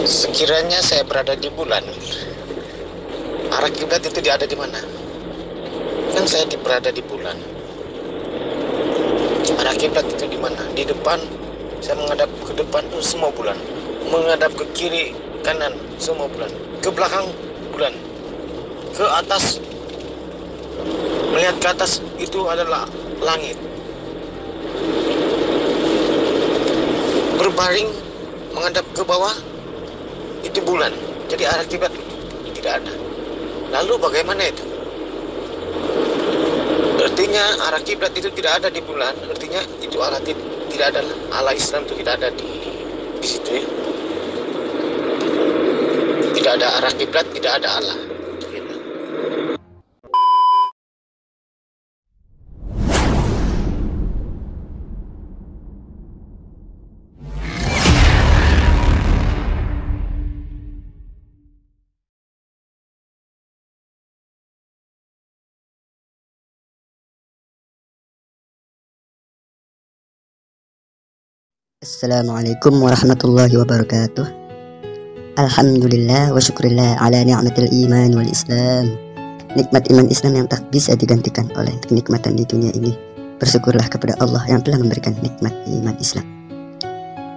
Sekiranya saya berada di bulan, arah kiblat itu ada di mana? Kan saya berada di bulan. Arah kiblat itu di mana? Di depan, saya menghadap ke depan tuh semua bulan. Menghadap ke kiri, kanan, semua bulan. Ke belakang, bulan. Ke atas, melihat ke atas itu adalah langit. Berbaring, menghadap ke bawah, itu bulan. Jadi arah kiblat tidak ada. Lalu bagaimana itu? Artinya arah kiblat itu tidak ada di bulan. Artinya itu Allah tidak ada. Allah Islam itu tidak ada di situ ya. Tidak ada arah kiblat, tidak ada Allah. Assalamualaikum warahmatullahi wabarakatuh. Alhamdulillah wa syukurillah ala ni'matil iman wal islam. Nikmat iman Islam yang tak bisa digantikan oleh kenikmatan di dunia ini. Bersyukurlah kepada Allah yang telah memberikan nikmat iman Islam.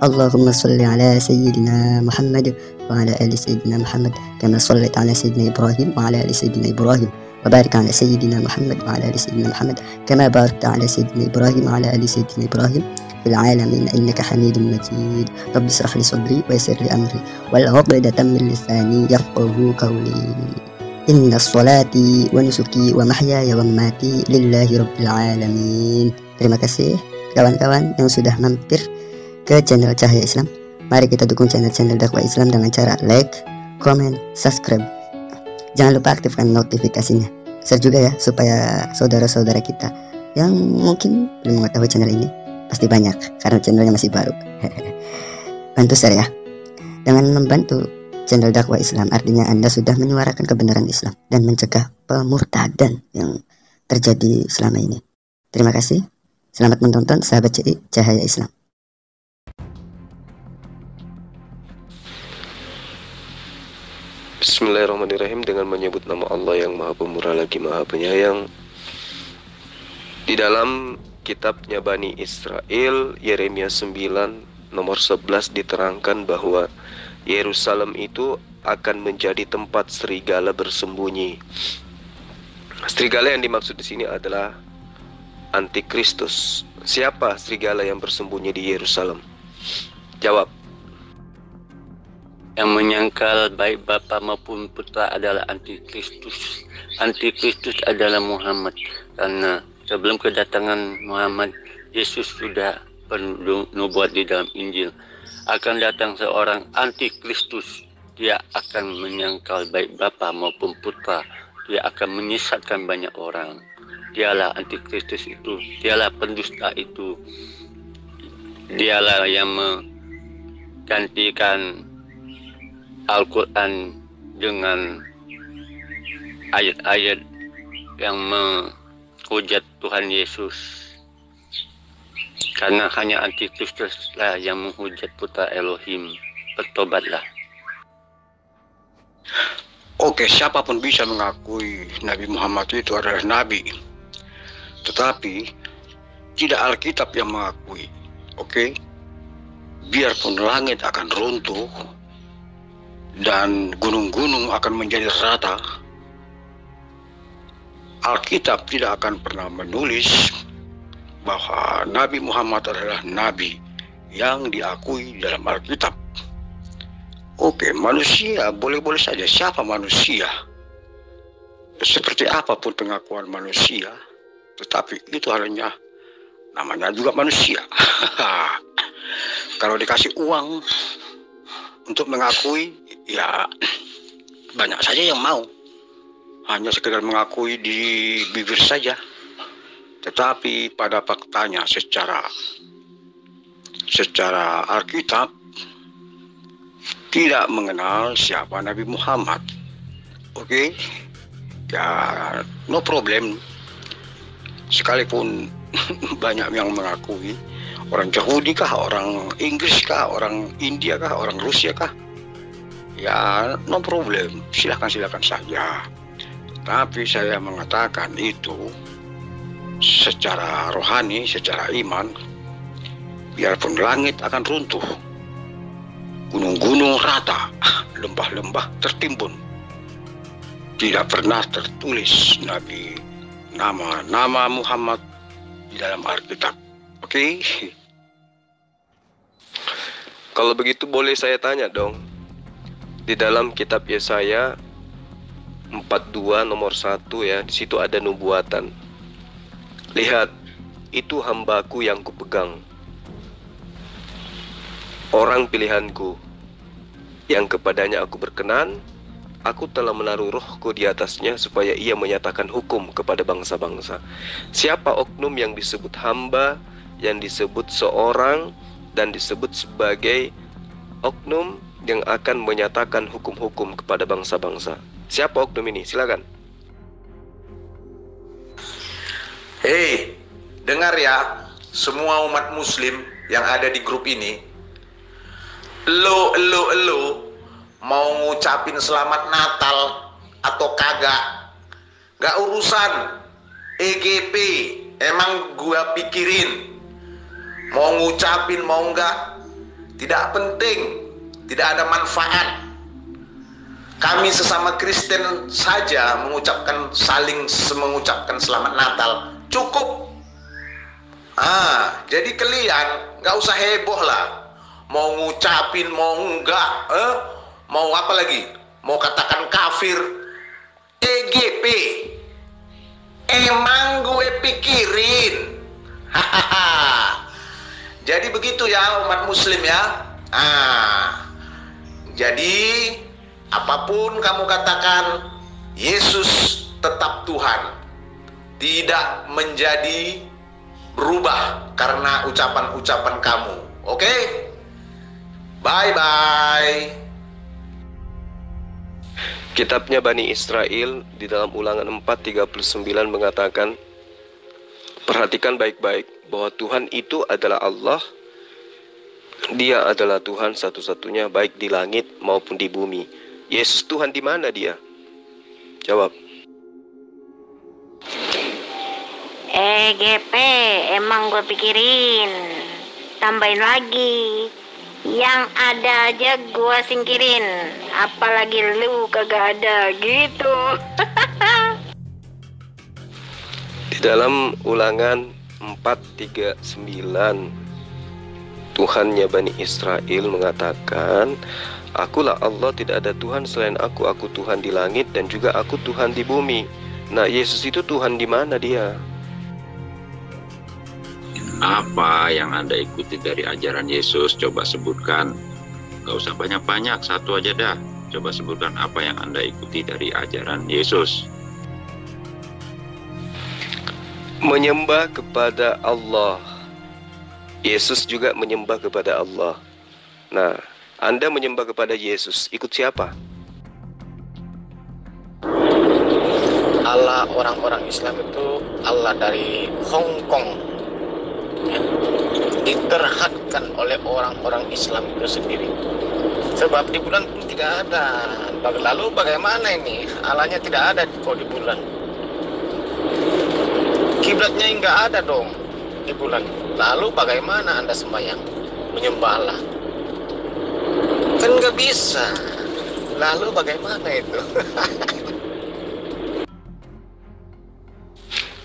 Allahumma salli ala sayyidina Muhammad wa ala ali sayyidina Muhammad kama sallaita ala sayyidina Ibrahim wa ala ali sayyidina Ibrahim wa barik ala sayyidina Muhammad wa ala ali sayyidina Muhammad kama barakta ala sayyidina Ibrahim wa ala ali sayyidina Ibrahim في العالمين إنك حميد مجيد. رب اشرح لي صدري ويسر لي أمري والعقدة من لساني يفقهوا قولي. إن الصلاتي ونسكي ومحياي ومماتي لله رب العالمين. Terima kasih kawan-kawan yang sudah mampir ke channel Cahaya Islam. Mari kita dukung channel-channel dakwah Islam dengan cara like, comment, subscribe. Jangan lupa aktifkan notifikasinya. Share juga ya supaya saudara-saudara kita yang mungkin belum mengetahui channel ini, pasti banyak karena channelnya masih baru. Bantu share ya. Dengan membantu channel dakwah Islam, artinya Anda sudah menyuarakan kebenaran Islam dan mencegah pemurtadan yang terjadi selama ini. Terima kasih. Selamat menonton sahabat CI Cahaya Islam. Bismillahirrahmanirrahim. Dengan menyebut nama Allah yang Maha Pemurah lagi Maha Penyayang. Di dalam kitabnya Bani Israel, Yeremia 9 nomor 11 diterangkan bahwa Yerusalem itu akan menjadi tempat serigala bersembunyi. Serigala yang dimaksud di sini adalah Antikristus. Siapa serigala yang bersembunyi di Yerusalem? Jawab. Yang menyangkal baik bapa maupun putra adalah Antikristus. Antikristus adalah Muhammad, karena sebelum kedatangan Muhammad, Yesus sudah bernubuat di dalam Injil. Akan datang seorang Antikristus. Dia akan menyangkal baik bapa maupun putra. Dia akan menyesatkan banyak orang. Dialah Antikristus itu. Dialah pendusta itu. Dialah yang menggantikan Al-Quran dengan ayat-ayat yang menghujat Tuhan Yesus. Karena hanya Antikristuslah yang menghujat putra Elohim. Bertobatlah. Oke, siapapun bisa mengakui Nabi Muhammad itu adalah Nabi, tetapi tidak Alkitab yang mengakui. Oke, biarpun langit akan runtuh dan gunung-gunung akan menjadi rata, Alkitab tidak akan pernah menulis bahwa Nabi Muhammad adalah Nabi yang diakui dalam Alkitab. Oke, manusia boleh-boleh saja. Siapa manusia? Seperti apapun pengakuan manusia, tetapi itu hanya namanya juga manusia. Kalau dikasih uang untuk mengakui, ya banyak saja yang mau. Hanya sekedar mengakui di bibir saja. Tetapi pada faktanya secara Alkitab tidak mengenal siapa Nabi Muhammad. Oke, ya no problem. Sekalipun banyak yang mengakui, Orang Yahudi kah, orang Inggris kah, orang India kah, orang Rusia kah? Ya, no problem, silakan saja. Tapi saya mengatakan itu secara rohani, secara iman, biarpun langit akan runtuh, gunung-gunung rata, lembah-lembah tertimbun, tidak pernah tertulis nama Muhammad di dalam Alkitab. Oke? Kalau begitu boleh saya tanya dong. Di dalam kitab Yesaya 42 nomor 1 ya, di situ ada nubuatan. Lihat, itu hambaku yang kupegang, orang pilihanku, yang kepadanya aku berkenan. Aku telah menaruh rohku di atasnya supaya ia menyatakan hukum kepada bangsa-bangsa. Siapa oknum yang disebut hamba, yang disebut seorang, dan disebut sebagai oknum yang akan menyatakan hukum-hukum kepada bangsa-bangsa? Siapa oknum ini? Silakan. Hei, dengar ya, semua umat muslim yang ada di grup ini. Lo mau ngucapin selamat Natal atau kagak, gak urusan. EGP, emang gua pikirin. Mau ngucapin mau enggak, tidak penting, tidak ada manfaat. Kami sesama Kristen saja saling mengucapkan selamat Natal, cukup. Jadi kalian nggak usah heboh lah. Mau ngucapin mau enggak, mau apa lagi? Mau katakan kafir, EGP. Emang gue pikirin. Jadi begitu ya umat muslim ya. Jadi apapun kamu katakan, Yesus tetap Tuhan, tidak menjadi berubah karena ucapan-ucapan kamu. Oke? Bye-bye. Kitabnya Bani Israel di dalam Ulangan 4:39 mengatakan, perhatikan baik-baik bahwa Tuhan itu adalah Allah. Dia adalah Tuhan satu-satunya baik di langit maupun di bumi. Yesus Tuhan di mana dia? Jawab. EGP, emang gue pikirin. Tambahin lagi. Yang ada aja gue singkirin. Apalagi lu kagak ada gitu. Di dalam Ulangan 4:39, Tuhannya Bani Israel mengatakan, akulah Allah, tidak ada Tuhan selain aku Tuhan di langit dan juga aku Tuhan di bumi. Nah, Yesus itu Tuhan di mana dia? Apa yang Anda ikuti dari ajaran Yesus? Coba sebutkan. Gak usah banyak-banyak, satu aja dah. Coba sebutkan apa yang Anda ikuti dari ajaran Yesus. Menyembah kepada Allah. Yesus juga menyembah kepada Allah. Nah, Anda menyembah kepada Yesus, ikut siapa? Allah orang-orang Islam itu Allah dari Hong Kong, ya, diterhadkan oleh orang-orang Islam itu sendiri. Sebab di bulan pun tidak ada. Lalu bagaimana ini? Allahnya tidak ada kok di bulan. Kiblatnya enggak ada dong di bulan. Lalu bagaimana Anda sembahyang menyembah Allah? Kan nggak bisa. Lalu bagaimana itu?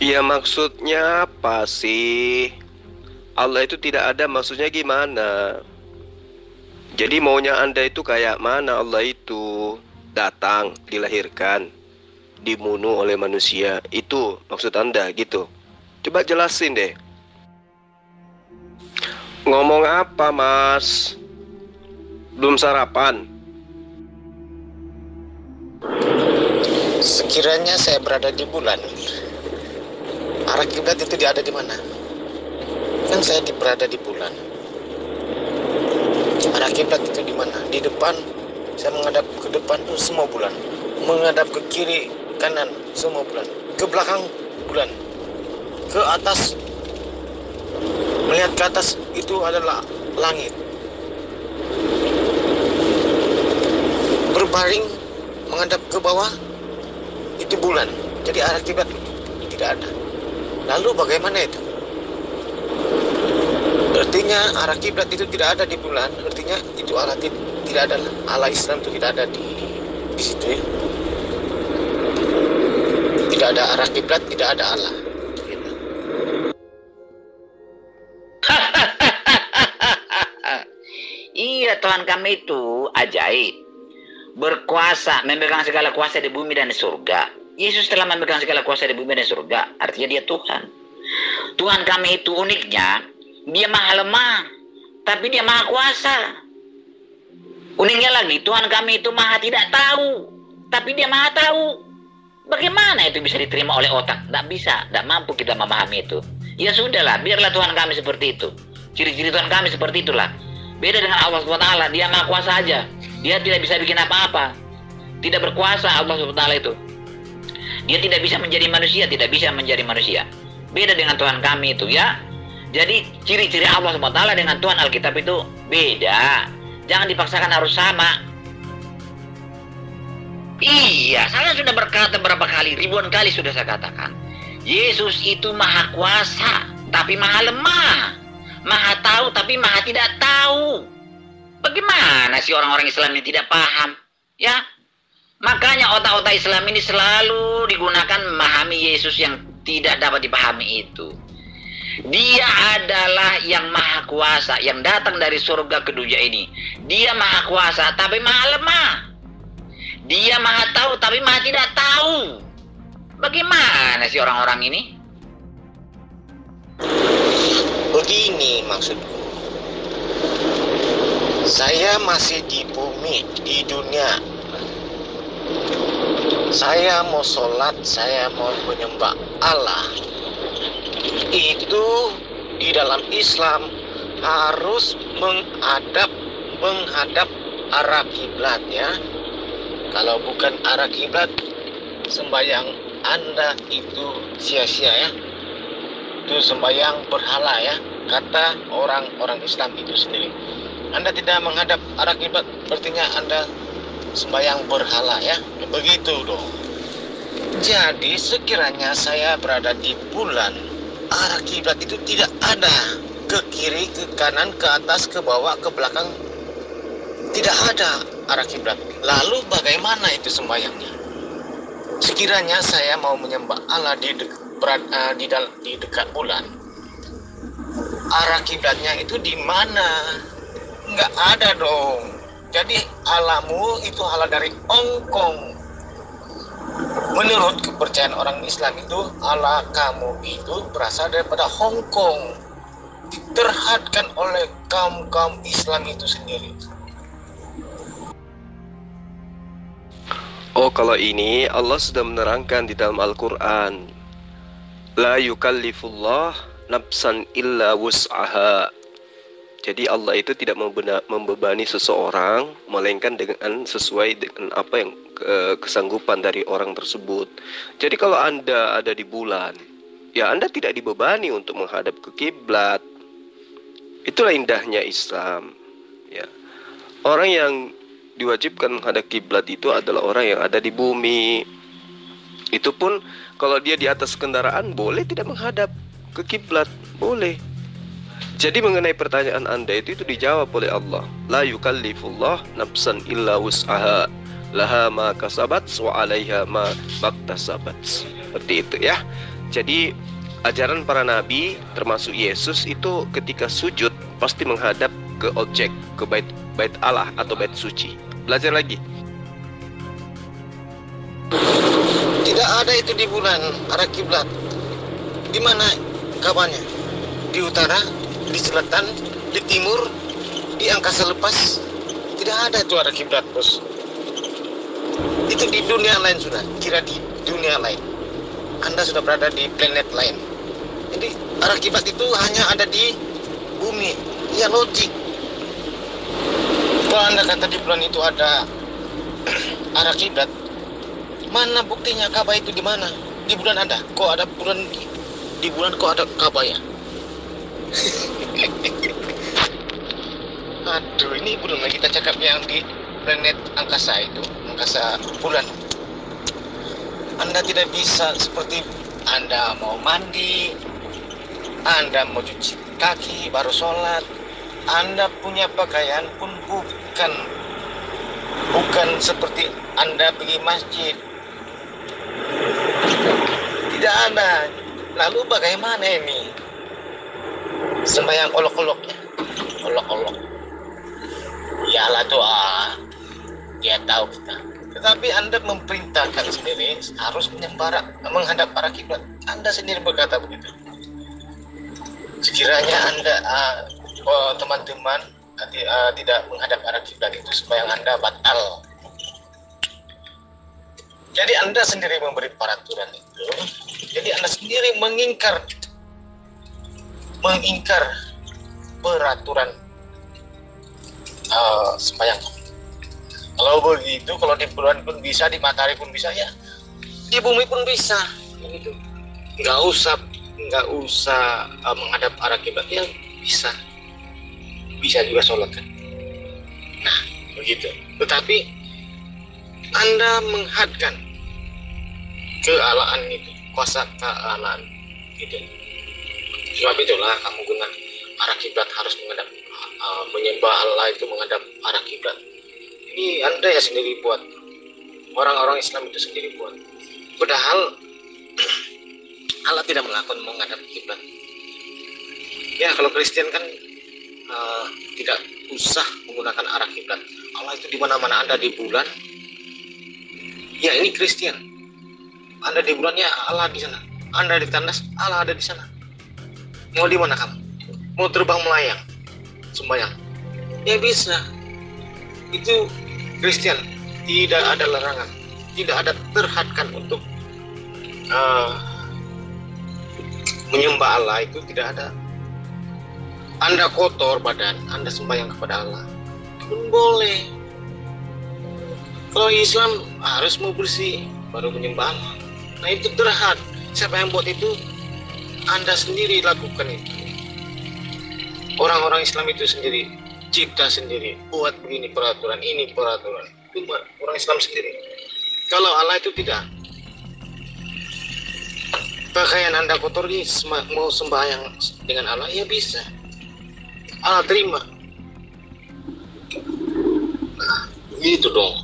Ya, maksudnya apa sih? Allah itu tidak ada, maksudnya gimana? Jadi maunya Anda itu kayak mana? Allah itu datang, dilahirkan, dibunuh oleh manusia. Itu maksud Anda gitu? Coba jelasin deh. Ngomong apa, Mas? Belum sarapan? Sekiranya saya berada di bulan, arah kiblat itu dia ada di mana? Kan saya berada di bulan. Arah kiblat itu di mana? Di depan. Saya menghadap ke depan tuh semua bulan. Menghadap ke kiri, kanan semua bulan. Ke belakang bulan. Ke atas Melihat ke atas itu adalah langit. Berbaring menghadap ke bawah itu bulan. Jadi arah kiblat tidak ada. Lalu bagaimana itu? Artinya arah kiblat itu tidak ada di bulan. Artinya itu Allah tidak ada. Allah Islam itu tidak ada di situ ya. Tidak ada arah kiblat, tidak ada Allah. Iya, Tuhan kami itu ajaib, berkuasa, memegang segala kuasa di bumi dan di surga. Yesus telah memegang segala kuasa di bumi dan di surga. Artinya dia Tuhan. Tuhan kami itu uniknya, dia maha lemah, tapi dia maha kuasa. Uniknya lagi, Tuhan kami itu maha tidak tahu, tapi dia maha tahu. Bagaimana itu bisa diterima oleh otak? Tidak bisa, tidak mampu kita memahami itu. Ya sudahlah, biarlah Tuhan kami seperti itu. Ciri-ciri Tuhan kami seperti itulah. Beda dengan Allah SWT, dia maha kuasa aja. Dia tidak bisa bikin apa-apa. Tidak berkuasa Allah SWT itu. Dia tidak bisa menjadi manusia, tidak bisa menjadi manusia. Beda dengan Tuhan kami itu ya. Jadi ciri-ciri Allah SWT dengan Tuhan Alkitab itu beda. Jangan dipaksakan harus sama. Iya, saya sudah berkata berapa kali, ribuan kali sudah saya katakan. Yesus itu maha kuasa, tapi maha lemah. Maha tahu, tapi maha tidak tahu. Bagaimana sih orang-orang Islam ini tidak paham? Ya, makanya otak-otak Islam ini selalu digunakan memahami Yesus yang tidak dapat dipahami itu. Dia adalah yang maha kuasa, yang datang dari surga ke dunia ini. Dia maha kuasa, tapi maha lemah. Dia maha tahu, tapi maha tidak tahu. Bagaimana sih orang-orang ini? Begini maksudku. Saya masih di bumi, di dunia. Saya mau sholat, saya mau menyembah Allah. Itu di dalam Islam harus menghadap arah kiblat ya. Kalau bukan arah kiblat, sembahyang Anda itu sia-sia ya. Itu sembahyang berhala ya, kata orang-orang Islam itu sendiri. Anda tidak menghadap arah kiblat, artinya Anda sembahyang berhala ya. Begitu dong. Jadi sekiranya saya berada di bulan, arah kiblat itu tidak ada. Ke kiri, ke kanan, ke atas, ke bawah, ke belakang, tidak ada arah kiblat. Lalu bagaimana itu sembahyangnya? Sekiranya saya mau menyembah Allah di dekat bulan, arah kiblatnya itu di mana? Nggak ada dong. Jadi Allahmu itu Allah dari Hongkong. Menurut kepercayaan orang Islam itu, Allah kamu itu berasal daripada Hongkong, diterhadkan oleh kaum Islam itu sendiri. Oh, kalau ini Allah sudah menerangkan di dalam Al-Quran. La yukallifullah nafsan illa wus'aha. Jadi Allah itu tidak membebani seseorang, melainkan dengan sesuai dengan apa yang kesanggupan dari orang tersebut. Jadi kalau Anda ada di bulan, ya Anda tidak dibebani untuk menghadap ke kiblat. Itulah indahnya Islam. Ya. Orang yang diwajibkan menghadap kiblat itu adalah orang yang ada di bumi. Itu pun kalau dia di atas kendaraan boleh tidak menghadap ke kiblat, boleh. Jadi mengenai pertanyaan Anda itu dijawab oleh Allah. La yukallifullah nafsan illa wus'aha, laha ma kasabat wa 'alaiha ma maktasabat. Seperti itu ya. Jadi ajaran para nabi termasuk Yesus itu ketika sujud pasti menghadap ke objek, ke bait Allah atau bait suci. Belajar lagi. Tidak ada itu di bulan arah kiblat. Di mana kabarnya? Di utara, di selatan, di timur, di angkasa lepas. Tidak ada itu arah kiblat, bos. Itu di dunia lain sudah. Kira di dunia lain. Anda sudah berada di planet lain. Jadi arah kiblat itu hanya ada di bumi. Ya logik. Kalau Anda kata di bulan itu ada arah kiblat, mana buktinya? Ka'bah itu di mana? Di bulan ada. Kok ada bulan di bulan kok ada Ka'bah ya? Aduh, ini belum lagi kita cakap yang di planet angkasa itu, angkasa bulan. Anda tidak bisa seperti Anda mau mandi, Anda mau cuci kaki baru sholat, Anda punya pakaian pun bukan seperti Anda pergi masjid. Tidak ada. Lalu bagaimana ini? Sembahyang olok-oloknya, olok-olok. Iyalah doa, dia tahu kita. Tetapi Anda memerintahkan sendiri harus menghadap arah kiblat. Anda sendiri berkata begitu. Sekiranya Anda, teman-teman, tidak menghadap arah kiblat itu sembahyang Anda batal. Jadi Anda sendiri memberi peraturan itu. Jadi Anda sendiri mengingkar peraturan sembahyang. Kalau begitu, kalau di bulan pun bisa, di matahari pun bisa, ya di bumi pun bisa. Begitu. Nggak usah menghadap arah kiblat, ya bisa juga sholat kan. Nah, begitu. Tetapi Anda menghadkan kealaan itu, kuasa kealaan gitu. Sebab itulah kamu guna arah kiblat harus menghadap, menyembah Allah itu menghadap arah kiblat. Ini Anda ya sendiri buat, orang-orang Islam itu sendiri buat. Padahal Allah tidak melakukan menghadap kiblat. Ya kalau Kristen kan tidak usah menggunakan arah kiblat. Allah itu di mana-mana. Anda di bulan, ya ini Kristen. Anda di bulannya, Allah di sana. Anda di tandas, Allah ada di sana. Mau di mana kamu? Mau terbang melayang, sembahyang? Ya bisa. Itu Kristen. Tidak ada larangan, tidak ada terhadkan untuk menyembah Allah, itu tidak ada. Anda kotor badan, Anda sembahyang kepada Allah pun boleh. Kalau Islam harus mau bersih baru menyembah Allah. Nah itu terhad. Siapa yang buat itu? Anda sendiri lakukan itu. Orang-orang Islam itu sendiri cipta sendiri, buat begini peraturan, ini peraturan. Itu orang Islam sendiri. Kalau Allah itu tidak. Pakaian Anda kotor, mau sembahyang dengan Allah, ya bisa. Allah terima. Nah, gitu dong.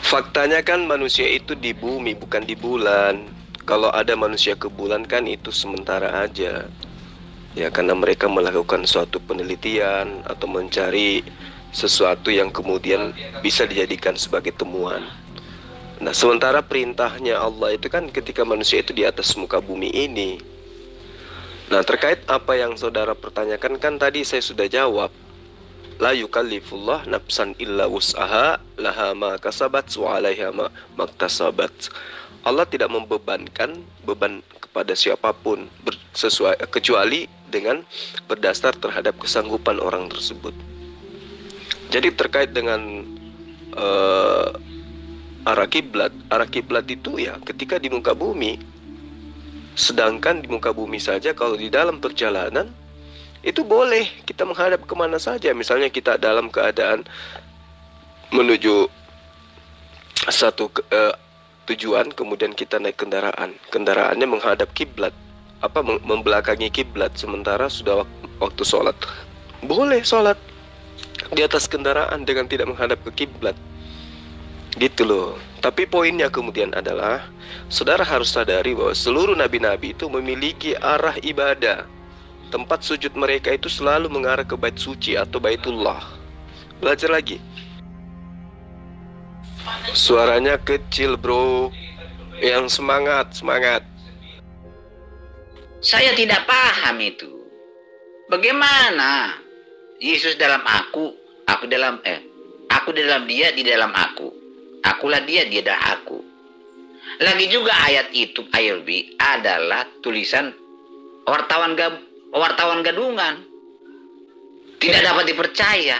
Faktanya kan manusia itu di bumi, bukan di bulan. Kalau ada manusia ke bulan kan itu sementara aja. Ya karena mereka melakukan suatu penelitian atau mencari sesuatu yang kemudian bisa dijadikan sebagai temuan. Nah sementara perintahnya Allah itu kan ketika manusia itu di atas muka bumi ini. Nah terkait apa yang saudara pertanyakan kan tadi saya sudah jawab. La yukallifullah nafsan illa wus'aha laha ma kasabat wa 'alaiha ma maktasabat. Allah tidak membebankan beban kepada siapapun kecuali dengan berdasar terhadap kesanggupan orang tersebut. Jadi terkait dengan arah kiblat itu ya ketika di muka bumi. Sedangkan di muka bumi saja kalau di dalam perjalanan itu boleh kita menghadap kemana saja. Misalnya kita dalam keadaan menuju satu tujuan, kemudian kita naik kendaraannya menghadap kiblat, membelakangi kiblat, sementara sudah waktu sholat, boleh sholat di atas kendaraan dengan tidak menghadap ke kiblat, gitu loh. Tapi poinnya kemudian adalah saudara harus sadari bahwa seluruh nabi-nabi itu memiliki arah ibadah. Tempat sujud mereka itu selalu mengarah ke bait suci atau baitullah. Belajar lagi. Suaranya kecil bro. Yang semangat. Saya tidak paham itu. Bagaimana Yesus dalam aku di dalam dia, di dalam aku. Akulah dia, dia adalah aku. Lagi juga ayat itu, ayat B adalah tulisan wartawan gadungan. Tidak dapat dipercaya.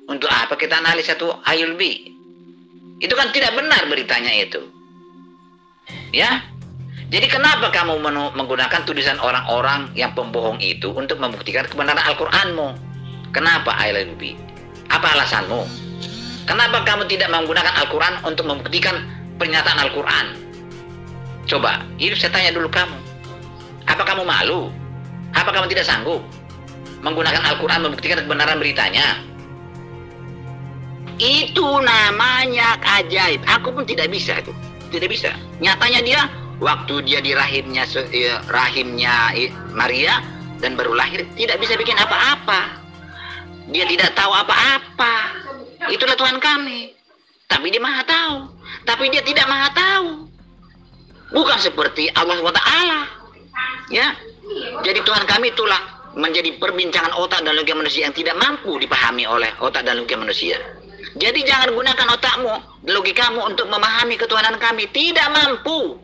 Untuk apa kita analis satu ayat B? Itu kan tidak benar beritanya itu. Ya. Jadi kenapa kamu menggunakan tulisan orang-orang yang pembohong itu untuk membuktikan kebenaran Al-Quranmu? Kenapa Ailanubi? Apa alasanmu? Kenapa kamu tidak menggunakan Al-Quran untuk membuktikan pernyataan Al-Quran? Coba, ini saya tanya dulu kamu. Apa kamu malu? Apa kamu tidak sanggup menggunakan Al-Quran membuktikan kebenaran beritanya? Itu namanya ajaib. Aku pun tidak bisa itu. Tidak bisa. Nyatanya dia, waktu dia di rahimnya Maria dan baru lahir, tidak bisa bikin apa-apa. Dia tidak tahu apa-apa. Itulah Tuhan kami. Tapi dia maha tahu. Tapi dia tidak maha tahu. Bukan seperti Allah SWT. Ya. Jadi Tuhan kami itulah menjadi perbincangan otak dan logika manusia yang tidak mampu dipahami oleh otak dan logika manusia. Jadi jangan gunakan otakmu, logikamu untuk memahami ketuhanan kami. Tidak mampu.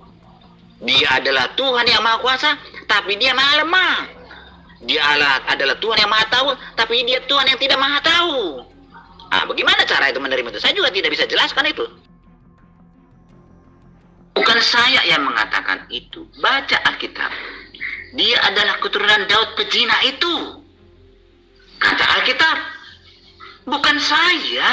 Dia adalah Tuhan yang maha kuasa, tapi dia maha lemah. Dia adalah Tuhan yang maha tahu, tapi dia Tuhan yang tidak maha tahu. Bagaimana cara itu menerima itu? Saya juga tidak bisa jelaskan itu. Bukan saya yang mengatakan itu. Baca Alkitab. Dia adalah keturunan Daud pezina itu. Kata Alkitab. Bukan saya.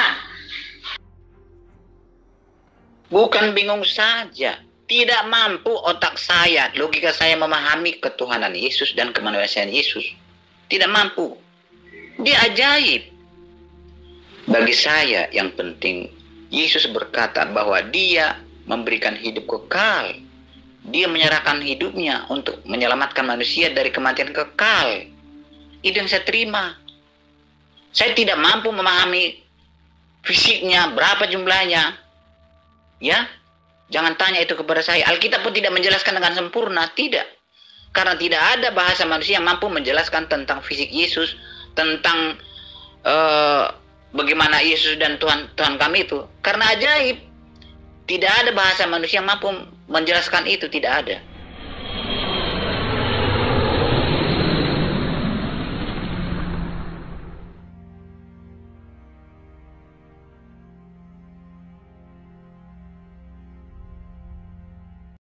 Bukan bingung saja. Tidak mampu otak saya, logika saya memahami ketuhanan Yesus dan kemanusiaan Yesus. Tidak mampu. Dia ajaib. Bagi saya yang penting, Yesus berkata bahwa dia memberikan hidup kekal. Dia menyerahkan hidupnya untuk menyelamatkan manusia dari kematian kekal. Itu yang saya terima. Saya tidak mampu memahami fisiknya, berapa jumlahnya. Ya, jangan tanya itu kepada saya. Alkitab pun tidak menjelaskan dengan sempurna, tidak. Karena tidak ada bahasa manusia yang mampu menjelaskan tentang fisik Yesus, tentang bagaimana Yesus dan Tuhan kami itu. Karena ajaib. Tidak ada bahasa manusia yang mampu menjelaskan itu, tidak ada.